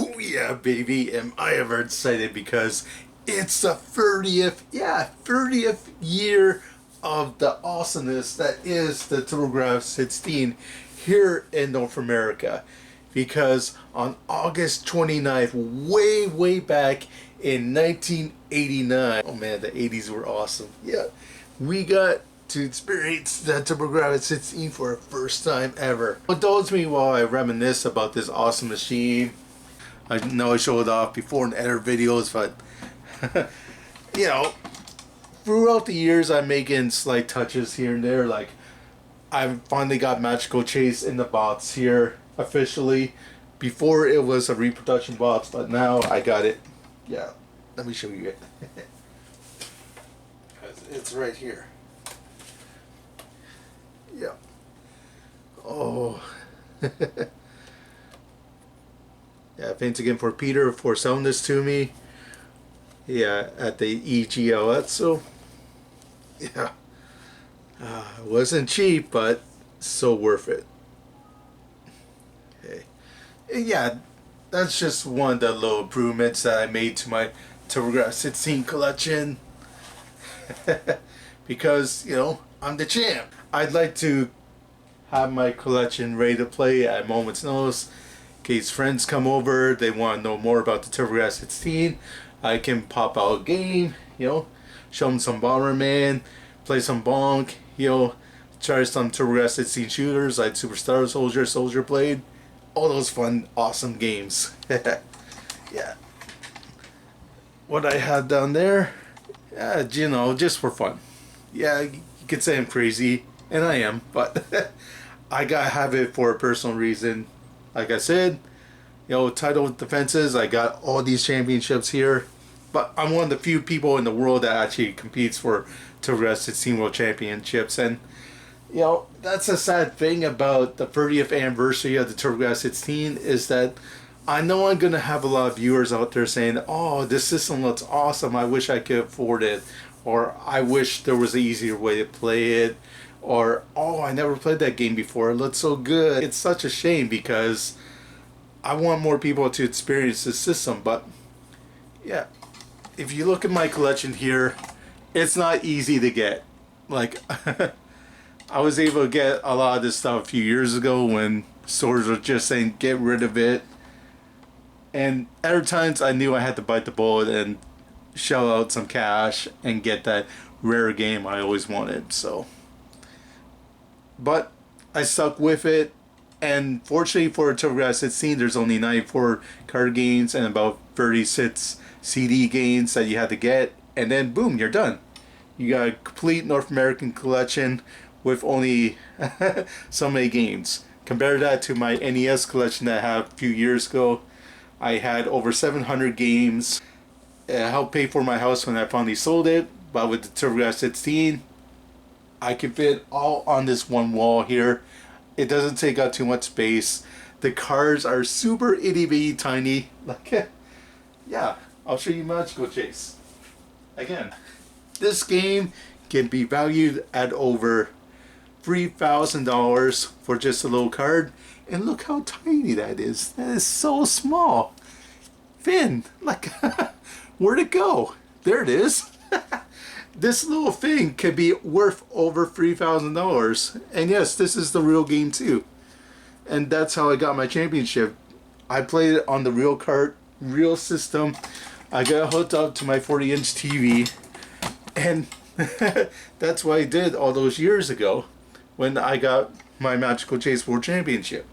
Oh yeah, baby, am I ever excited because it's the 30th year of the awesomeness that is the TurboGrafx-16 here in North America. Because on August 29th, way back in 1989, oh man, the 80s were awesome. Yeah, we got to experience the TurboGrafx-16 for the first time ever. Indulge me while I reminisce about this awesome machine. I know I showed it off before in other videos, but you know, throughout the years I'm making slight touches here and there. Like, I finally got Magical Chase in the box here officially. Before it was a reproduction box, but now I got it. Yeah, let me show you it. It's right here. Yeah. Oh. Yeah, thanks again for Peter for selling this to me. Yeah, at the EGLS. So, yeah. It wasn't cheap, but so worth it. Okay. Yeah, that's just one of the little improvements that I made to my TurboGrafx-16 collection. Because, you know, I'm the champ. I'd like to have my collection ready to play at a moment's notice. In case friends come over, they want to know more about the TurboGrafx-16, I can pop out a game, you know, show them some Bomberman, play some Bonk, you know, try some TurboGrafx-16 shooters like Superstar Soldier, Soldier Blade, all those fun, awesome games. Yeah. What I had down there, you know, just for fun. Yeah, you could say I'm crazy, and I am, but I gotta have it for a personal reason. Like I said, you know, title defenses, I got all these championships here, but I'm one of the few people in the world that actually competes for TurboGrafx-16 World Championships, and you know, that's a sad thing about the 30th anniversary of the TurboGrafx-16 is that I know I'm going to have a lot of viewers out there saying, oh, this system looks awesome, I wish I could afford it, or I wish there was an easier way to play it, or, oh, I never played that game before, it looks so good. It's such a shame because I want more people to experience this system. But yeah, if you look at my collection here, it's not easy to get. Like, I was able to get a lot of this stuff a few years ago when stores were just saying get rid of it. And other times I knew I had to bite the bullet and shell out some cash and get that rare game I always wanted. So, but I stuck with it, and fortunately for TurboGrafx-16, there's only 94 card games and about 36 CD games that you had to get, and then boom, you're done. You got a complete North American collection with only so many games. Compare that to my NES collection that I had a few years ago. I had over 700 games. It helped pay for my house when I finally sold it, but with the TurboGrafx-16, I can fit all on this one wall here. It doesn't take up too much space. The cards are super itty bitty tiny. Like, yeah, I'll show you Magical Chase. Again, this game can be valued at over $3,000 for just a little card. And look how tiny that is. That is so small. Finn, like, where'd it go? There it is. This little thing could be worth over $3,000. And yes, this is the real game too. And that's how I got my championship. I played it on the real cart, real system. I got hooked up to my 40-inch TV. And that's what I did all those years ago when I got my Magical Chase World Championship.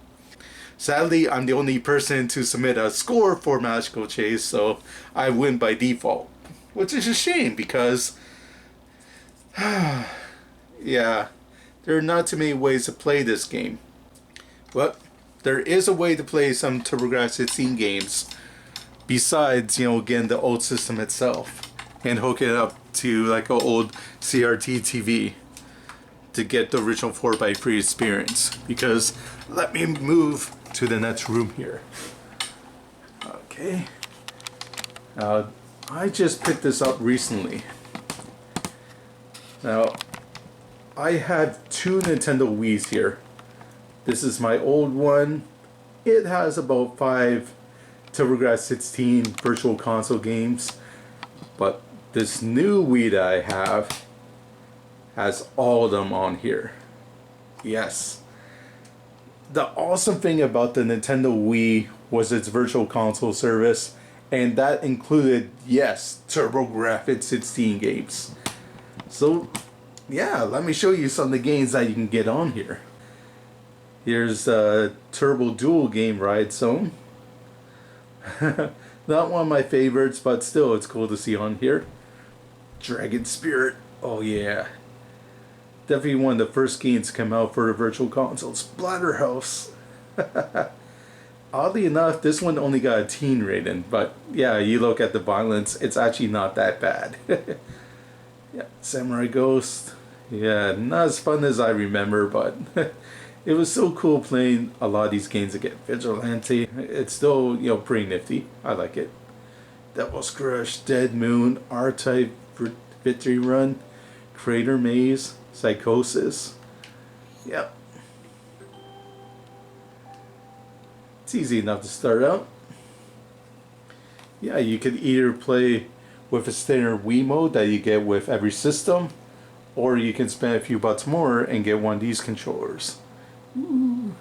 Sadly, I'm the only person to submit a score for Magical Chase, so I win by default. Which is a shame because yeah, there are not too many ways to play this game. But there is a way to play some TurboGrafx-16 games besides, you know, again, the old system itself, and hook it up to like an old CRT TV to get the original 4x3 experience. Because let me move to the next room here. Okay. I just picked this up recently. Now, I have two Nintendo Wii's here. This is my old one. It has about 5 TurboGrafx-16 virtual console games, but this new Wii that I have has all of them on here. Yes. The awesome thing about the Nintendo Wii was its virtual console service, and that included, yes, TurboGrafx-16 games. So, yeah, let me show you some of the games that you can get on here. Here's a Turbo Dual game, Ride Zone. Not one of my favorites, but still it's cool to see on here. Dragon Spirit, oh yeah. Definitely one of the first games to come out for the virtual consoles. Splatterhouse. Oddly enough, this one only got a teen rating, but yeah, you look at the violence, it's actually not that bad. Yeah, Samurai Ghost. Yeah, not as fun as I remember, but it was so cool playing a lot of these games again. Vigilante, it's still, you know, pretty nifty. I like it. Devil's Crush, Dead Moon, R-Type, Victory Run, Crater Maze, Psychosis. Yep. It's easy enough to start out. Yeah, you could either play with a standard Wii mode that you get with every system, or you can spend a few bucks more and get one of these controllers. Ooh.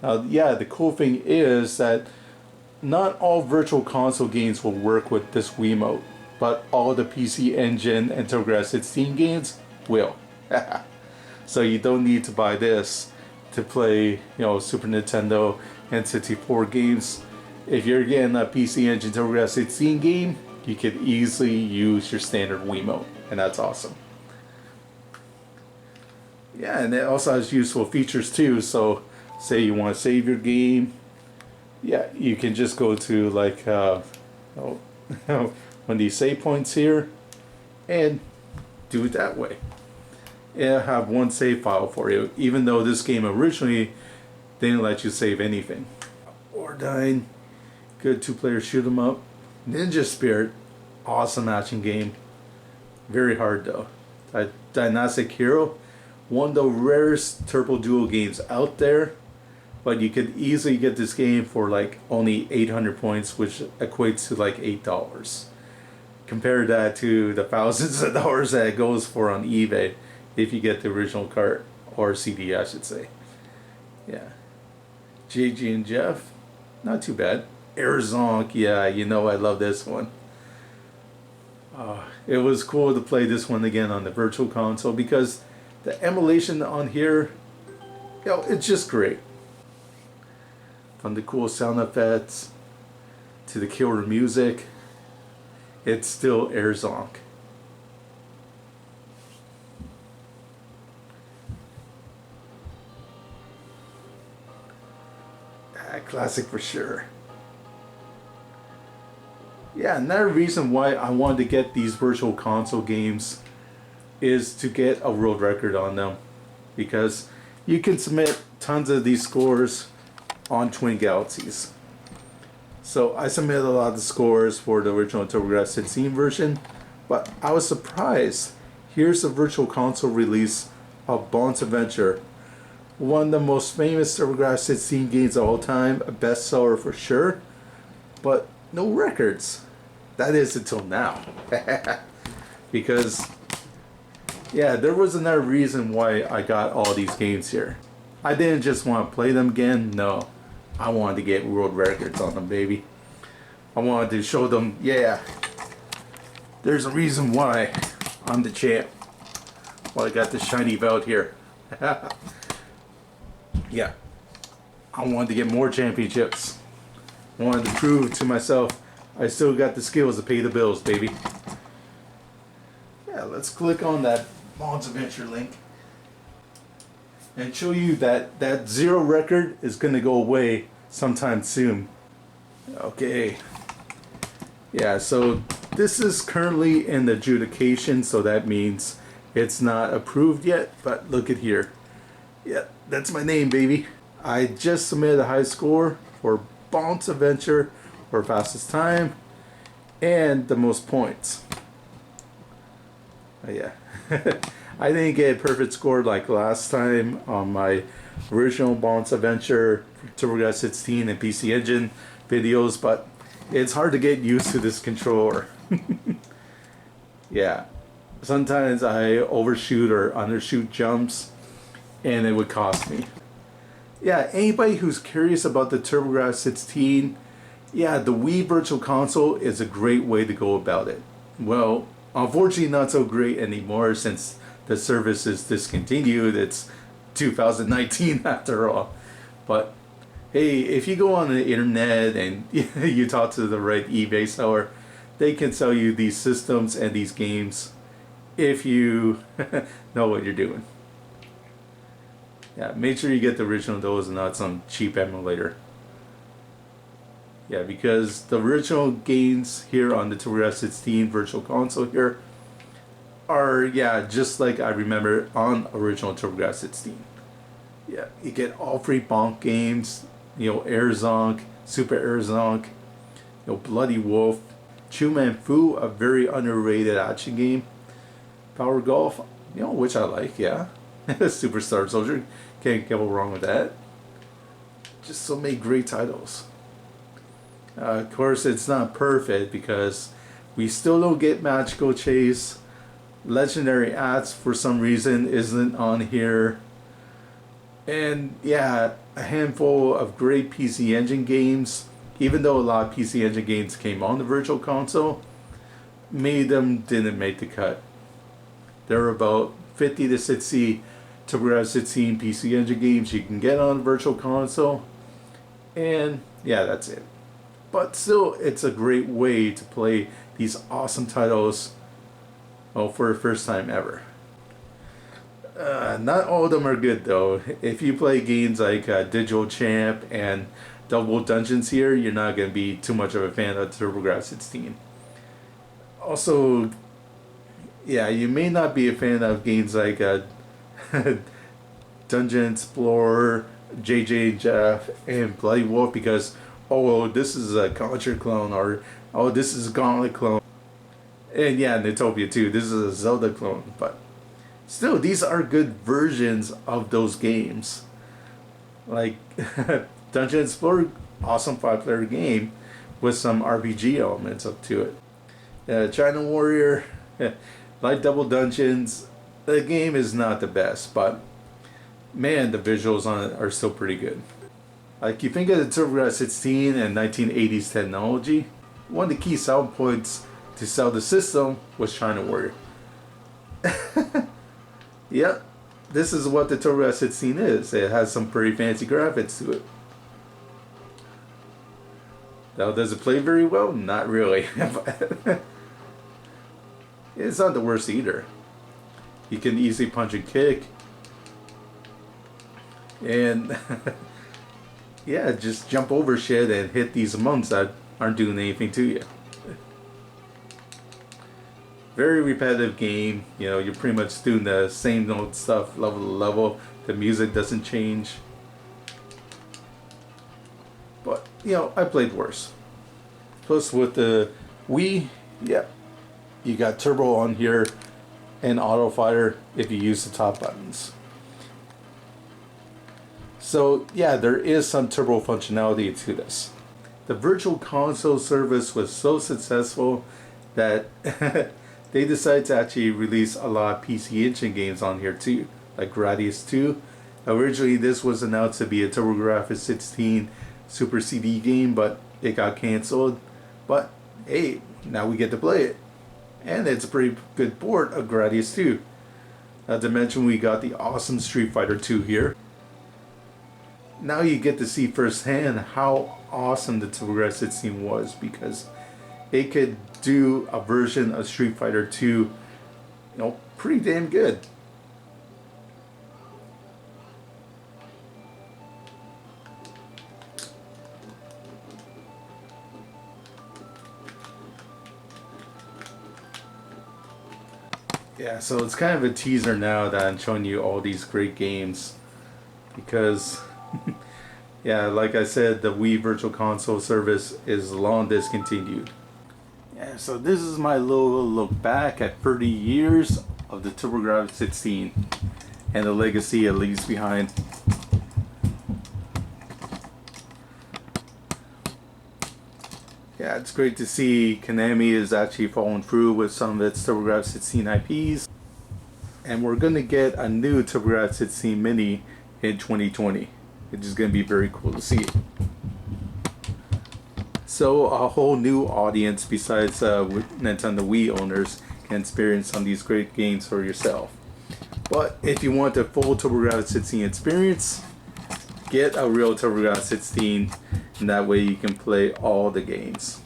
Now, yeah, the cool thing is that not all virtual console games will work with this Wii mode, but all the PC Engine and TurboGrafx-16 games will. So you don't need to buy this to play, you know, Super Nintendo and 64 games. If you're getting a PC Engine TurboGrafx-16 game, you could easily use your standard Wiimote, and that's awesome. Yeah, and it also has useful features too. So, say you want to save your game, yeah, you can just go to like one of these save points here, and do it that way. It'll have one save file for you, even though this game originally didn't let you save anything. Ordyne, good two-player shoot 'em up. Ninja Spirit, awesome action game. Very hard though. Dynastic Hero, one of the rarest Turbo Duo games out there, but you could easily get this game for like only 800 points, which equates to like $8. Compare that to the thousands of dollars that it goes for on eBay if you get the original cart, or CD I should say. Yeah. JG and Jeff, not too bad. Arizonk, yeah, you know I love this one. It was cool to play this one again on the virtual console because the emulation on here, you know, it's just great. From the cool sound effects to the killer music, it's still Arizonk. Classic for sure. Yeah, another reason why I wanted to get these virtual console games is to get a world record on them, because you can submit tons of these scores on Twin Galaxies. So I submitted a lot of the scores for the original TurboGrafx-16 version, but I was surprised. Here's the virtual console release of Bones Adventure, one of the most famous TurboGrafx-16 games of all time, a bestseller for sure, but no records. That is until now. Because, yeah, there was another reason why I got all these games here. I didn't just want to play them again, no. I wanted to get world records on them, baby. I wanted to show them, yeah, there's a reason why I'm the champ. Well, I got this shiny belt here. Yeah, I wanted to get more championships. I wanted to prove to myself I still got the skills to pay the bills, baby. Yeah, let's click on that Bones Adventure link and show you that that 0 record is going to go away sometime soon. Okay. Yeah, so this is currently in adjudication, so that means it's not approved yet, but look at here. Yeah, that's my name, baby. I just submitted a high score for Bones Adventure for fastest time and the most points. Yeah. I didn't get a perfect score like last time on my original Bones Adventure, TurboGrafx-16 and PC Engine, videos, but it's hard to get used to this controller. Yeah, sometimes I overshoot or undershoot jumps, and it would cost me. Yeah, anybody who's curious about the TurboGrafx-16, yeah, the Wii Virtual Console is a great way to go about it. Well, unfortunately not so great anymore since the service is discontinued. It's 2019 after all. But hey, if you go on the internet and you talk to the right eBay seller, they can sell you these systems and these games if you know what you're doing. Yeah, make sure you get the original those and not some cheap emulator. Yeah, because the original games here on the TurboGrafx-16 Virtual Console here are, yeah, just like I remember on original TurboGrafx-16. Yeah, you get all free Bonk games, you know, Air Zonk, Super Air Zonk, you know, Bloody Wolf, Chu Man Fu, a very underrated action game, Power Golf, you know, which I like, yeah. Superstar Soldier, can't go wrong with that. Just so many great titles. Of course, it's not perfect because we still don't get Magical Chase. Legendary Ads, for some reason, isn't on here. And yeah, a handful of great PC Engine games, even though a lot of PC Engine games came on the Virtual Console, many of them didn't make the cut. There are about 50 to 60 TurboGrafx-16 PC Engine games you can get on the Virtual Console. And yeah, that's it. But still, it's a great way to play these awesome titles, well, for the first time ever. Not all of them are good though. If you play games like Digital Champ and Double Dungeons here, you're not going to be too much of a fan of TurboGrafx-16. Also, yeah, you may not be a fan of games like Dungeon Explorer, JJ Jeff, and Bloody Wolf because, oh, this is a Contra clone, or oh, this is a Gauntlet clone. And yeah, Nintopia too, this is a Zelda clone. But still, these are good versions of those games. Like Dungeon Explorer, awesome 5-player game with some RPG elements up to it. China Warrior, like Double Dungeons, the game is not the best, but man, the visuals on it are still pretty good. Like, you think of the TurboGrafx-16 and 1980s technology, one of the key selling points to sell the system was China Warrior. Yep, this is what the TurboGrafx-16 is. It has some pretty fancy graphics to it. Now, does it play very well? Not really. It's not the worst either. You can easily punch and kick. And yeah, just jump over shit and hit these monks that aren't doing anything to you. Very repetitive game. You know, you're pretty much doing the same old stuff level to level. The music doesn't change. But, you know, I played worse. Plus with the Wii, yeah, you got turbo on here and auto fire if you use the top buttons. So yeah, there is some turbo functionality to this. The Virtual Console service was so successful that they decided to actually release a lot of PC Engine games on here too, like Gradius 2. Originally this was announced to be a TurboGrafx-16 Super CD game, but it got cancelled. But hey, now we get to play it. And it's a pretty good port of Gradius 2. Not to mention we got the awesome Street Fighter 2 here. Now you get to see firsthand how awesome the TurboGrafx-16 was, because it could do a version of Street Fighter 2, you know, pretty damn good. Yeah, so it's kind of a teaser now that I'm showing you all these great games, because yeah, like I said, the Wii Virtual Console service is long discontinued. Yeah, so this is my little look back at 30 years of the TurboGrafx-16 and the legacy it leaves behind. Yeah, it's great to see Konami is actually following through with some of its TurboGrafx-16 IPs. And we're going to get a new TurboGrafx-16 Mini in 2020, which is going to be very cool to see. So a whole new audience besides Nintendo Wii owners can experience some of these great games for yourself. But if you want a full TurboGrafx-16 experience, get a real TurboGrafx-16, and that way you can play all the games.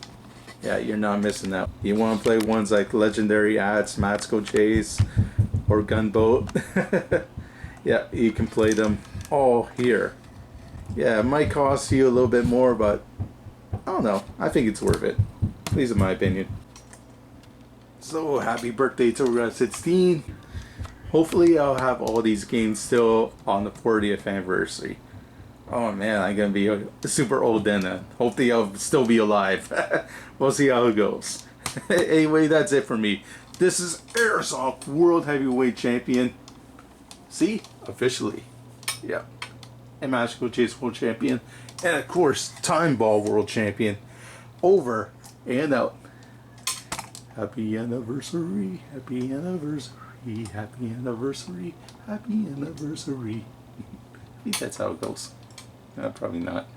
Yeah, you're not missing out. You want to play ones like Legendary Ads, Matsko Chase, or Gunboat? Yeah, you can play them all here. Yeah, it might cost you a little bit more, but I don't know. I think it's worth it. At least in my opinion. So, happy birthday TurboGrafx-16. Hopefully I'll have all these games still on the 40th anniversary. Oh man, I'm gonna be super old then. Hopefully I'll still be alive. We'll see how it goes. Anyway, that's it for me. This is Airsoft World Heavyweight Champion. See? Officially. Yeah. And Matsko Chase World Champion. And of course, Time Ball World Champion. Over and out. Happy anniversary. Happy anniversary. Happy anniversary. Happy anniversary. I think that's how it goes. Probably not.